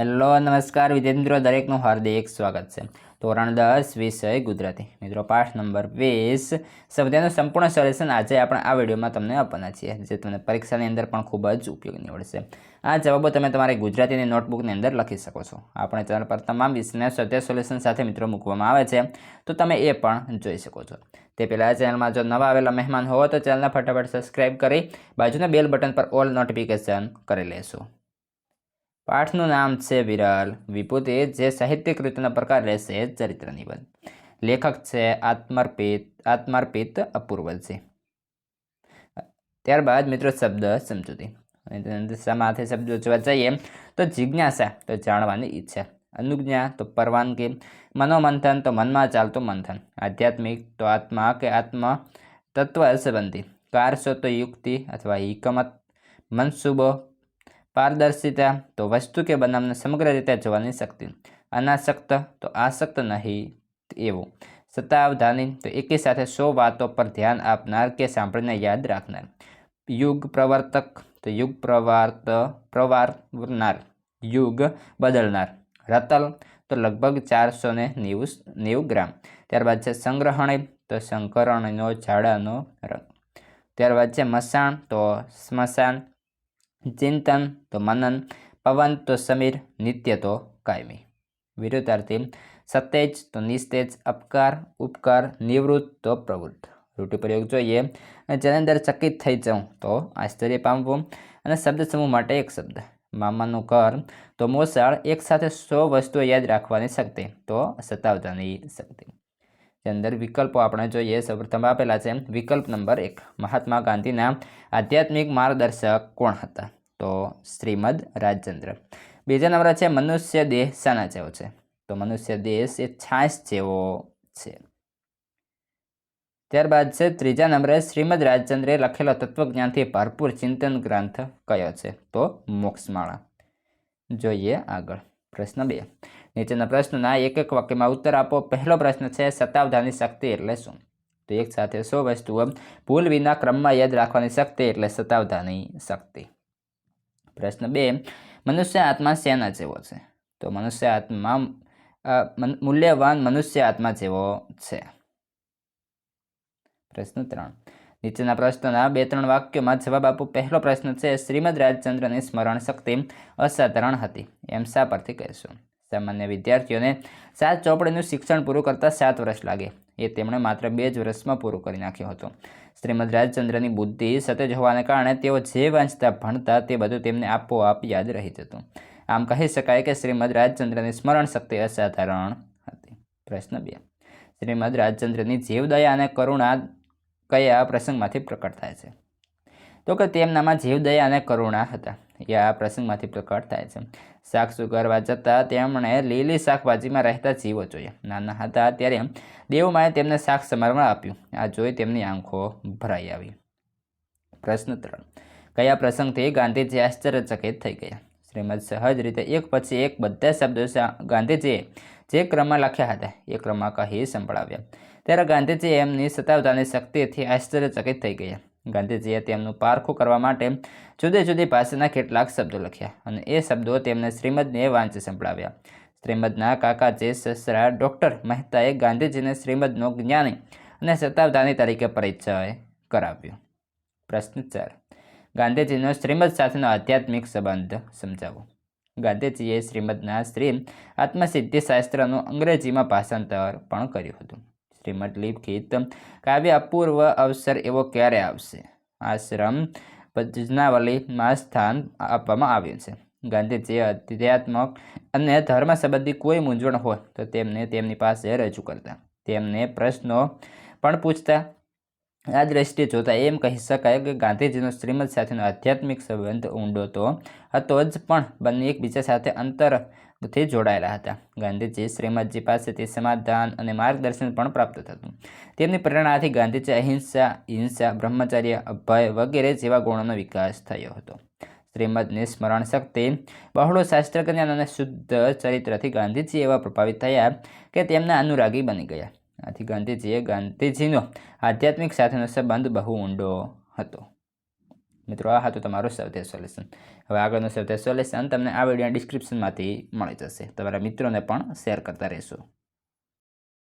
Hello નમસ્કાર વિદ્યાર્થી મિત્રો, દરેકનું હાર્દિક સ્વાગત છે. ધોરણ 10 વિષય ગુજરાતી મિત્રો, પાઠ નંબર 20 સ્વાધ્યાયનું સંપૂર્ણ સોલ્યુશન આજે આપણે આ વિડીયોમાં તમને આપવાના છીએ, જે તમને પરીક્ષાની અંદર પણ ખૂબ જ ઉપયોગી નીવડશે. આ જવાબો તમે તમારી ગુજરાતીની નોટબુકની અંદર લખી શકો છો. આપણે ચેનલ પર તમામ વિષયના સ્વાધ્યાય સોલ્યુશન સાથે મિત્રો મૂકવામાં આવે છે, તો તમે એ પણ જોઈ શકો છો. તે પહેલાં ચેનલમાં જો નવા આવેલા મહેમાન હોવો તો ચેનલને ફટાફટ સબસ્ક્રાઈબ કરી બાજુના બેલ બટન પર ઓલ નોટિફિકેશન કરી લેશો. પાઠનું નામ છે વિરલ વિભૂતિ, જે સાહિત્યિક કૃતિનો પ્રકાર રહેશે ચરિત્ર નિબંધ. લેખક છે આત્માર્પિત અપૂર્વજી. ત્યારબાદ મિત્રો શબ્દ સમજૂતી. સાથે શબ્દો જોવા જઈએ તો જિજ્ઞાસા તો જાણવાની ઈચ્છા, અનુજ્ઞા તો પરવાનગી, મનોમંથન તો મનમાં ચાલતું મંથન, આધ્યાત્મિક તો આત્મા કે આત્મ તત્વ સંબંધી, કારસો તો યુક્તિ અથવા હિકમત, મનસુબો પારદર્શિતા તો વસ્તુ કે બનાવને સમગ્ર રીતે જોવાની શક્તિ, અનાસક્ત તો આસક્ત નહીં એવું, સતાવધાની તો એકી સાથે 100 વાતો પર ધ્યાન આપનાર કે સાંભળીને યાદ રાખનાર, યુગ પ્રવર્તક તો યુગ પ્રવારનાર, યુગ બદલનાર, રતલ તો લગભગ 490 ગ્રામ. ત્યારબાદ છે સંગ્રહણી તો સંકરણીનો ઝાડાનો રંગ. ત્યારબાદ છે મસાણ તો સ્મશાન, ચિંતન તો મનન, પવન તો સમીર, નિત્ય તો કાયમી. વિરુદ્ધાર્થી સતેજ તો નિસ્તેજ, અપકાર ઉપકાર, નિવૃત્ત તો પ્રવૃત્ત. રૂઢિપ્રયોગ જોઈએ, જેની અંદર ચકિત થઈ જાઉં તો આશ્ચર્ય પામવું, અને શબ્દ સમૂહ માટે એક શબ્દ. મામાનું ઘર તો મોસાળ, એક સાથે 100 વસ્તુઓ યાદ રાખવાની શક્તિ તો સતાવધાની શક્તિ. જે અંદર વિકલ્પો આપણે જોઈએ, સૌપ્રથમ આપેલા છે. વિકલ્પ નંબર 1, મહાત્મા ગાંધીના આધ્યાત્મિક માર્ગદર્શક કોણ હતા? તો શ્રીમદ રાજચંદ્ર. બીજા નંબર છે મનુષ્ય દેહ શાના જેવો છે? તો મનુષ્ય દેહ એ છાશ જેવો છે. ત્યારબાદ છે ત્રીજા નંબરે શ્રીમદ રાજચંદ્રે લખેલો તત્વજ્ઞાનથી ભરપૂર ચિંતન ગ્રંથ કયો છે? તો મોક્ષમાળા. જોઈએ આગળ. પ્રશ્ન 2, નીચેના પ્રશ્નના એક એક વાક્યમાં ઉત્તર આપો. પહેલો પ્રશ્ન છે સતાવધાની શક્તિ એટલે શું? તો એક સાથે 100 વસ્તુઓ ભૂલ વિના ક્રમમાં યાદ રાખવાની શક્તિ એટલે સતાવધાની શક્તિ. પ્રશ્ન 2, મનુષ્ય આત્મા શેના જેવો છે? તો મનુષ્ય આત્મા મૂલ્યવાન મનુષ્ય આત્મા જેવો છે. પ્રશ્ન 3, નીચેના પ્રશ્નના 2-3 વાક્યોમાં જવાબ આપો. પહેલો પ્રશ્ન છે શ્રીમદ રાજચંદ્રની સ્મરણ શક્તિ અસાધારણ હતી એમ શા પરથી કહેશું? સામાન્ય વિદ્યાર્થીઓને 7 ચોપડીનું શિક્ષણ પૂરું કરતાં 7 વર્ષ લાગે, એ તેમણે માત્ર 2 જ વર્ષમાં પૂરું કરી નાખ્યું હતું. શ્રીમદ રાજચંદ્રની બુદ્ધિ સતેજ હોવાને કારણે તેઓ જે વાંચતા ભણતા તે બધું તેમને આપોઆપ યાદ રહી જતું. આમ કહી શકાય કે શ્રીમદ રાજચંદ્રની સ્મરણ શક્તિ અસાધારણ હતી. પ્રશ્ન 2, શ્રીમદ રાજચંદ્રની જીવદયા અને કરુણા કયા પ્રસંગમાંથી પ્રકટ થાય છે? તો કે તેમનામાં જીવદયા અને કરુણા હતા, એ આ પ્રસંગમાંથી પ્રકટ થાય છે. શાક સુધારવા જતાં તેમણે લીલી શાકભાજીમાં રહેતા જીવો જોયા. નાના હતા ત્યારે દેવમાએ તેમને શાક સમારવા આપ્યું. આ જોઈ તેમની આંખો ભરાઈ આવી. પ્રશ્ન 3, કયા પ્રસંગથી ગાંધીજી આશ્ચર્યચકિત થઈ ગયા? શ્રીમદ સહજ રીતે એક પછી એક બધા શબ્દો ગાંધીજીએ જે ક્રમમાં લખ્યા હતા એ ક્રમમાં કહી સંભળાવ્યા. ત્યારે ગાંધીજી એમની સતાવધાની શક્તિથી આશ્ચર્યચકિત થઈ ગયા. ગાંધીજીએ તેમનું પારખું કરવા માટે જુદી જુદી ભાષાના કેટલાક શબ્દો લખ્યા અને એ શબ્દો તેમને શ્રીમદને વાંચી સંભળાવ્યા. શ્રીમદના કાકાજી સસરા ડૉક્ટર મહેતાએ ગાંધીજીને શ્રીમદનો જ્ઞાની અને સતાવધાની તરીકે પરિચય કરાવ્યો. પ્રશ્ન 4, ગાંધીજીનો શ્રીમદ સાથેનો આધ્યાત્મિક સંબંધ સમજાવો. ગાંધીજીએ શ્રીમદના શ્રી આત્મસિદ્ધિ શાસ્ત્રનું અંગ્રેજીમાં ભાષાંતર પણ કર્યું હતું. શ્રીમદ લિખિત કાવ્ય અપૂર્વ અવસર એવો ક્યારે આવશે? આશ્રમ ભજનાવલીમાં સ્થાન આપવામાં આવ્યું છે. ગાંધીજી અધ્યાત્મ અને ધર્મ સંબંધી કોઈ મૂંઝવણ હોય તો તેમને તેમની પાસે રજૂ કરતા, તેમને પ્રશ્નો પણ પૂછતા. આ દ્રષ્ટિએ જોતા એમ કહી શકાય કે ગાંધીજીનો શ્રીમદ સાથેનો આધ્યાત્મિક સંબંધ ઊંડો તો હતો જ, પણ બંને એકબીજા સાથે અંતરથી જોડાયેલા હતા. ગાંધીજી શ્રીમદજી પાસેથી સમાધાન અને માર્ગદર્શન પણ પ્રાપ્ત થતું. તેમની પ્રેરણાથી ગાંધીજી અહિંસા, હિંસા, બ્રહ્મચર્ય, અભય વગેરે જેવા ગુણોનો વિકાસ થયો હતો. શ્રીમદની સ્મરણ શક્તિ, બહોળું શાસ્ત્ર જ્ઞાન અને શુદ્ધ ચરિત્રથી ગાંધીજી એવા પ્રભાવિત થયા કે તેમના અનુરાગી બની ગયા. આથી ગાંધીજીનો આધ્યાત્મિક સાથેનો સંબંધ બહુ ઊંડો હતો. મિત્રો આ હતું તમારું સૌથી સોલ્યુશન. હવે આગળનું સૌથી સોલ્યુશન તમને આ વિડીયોના ડિસ્ક્રિપ્શનમાંથી મળી જશે. તમારા મિત્રોને પણ શેર કરતા રહેશો.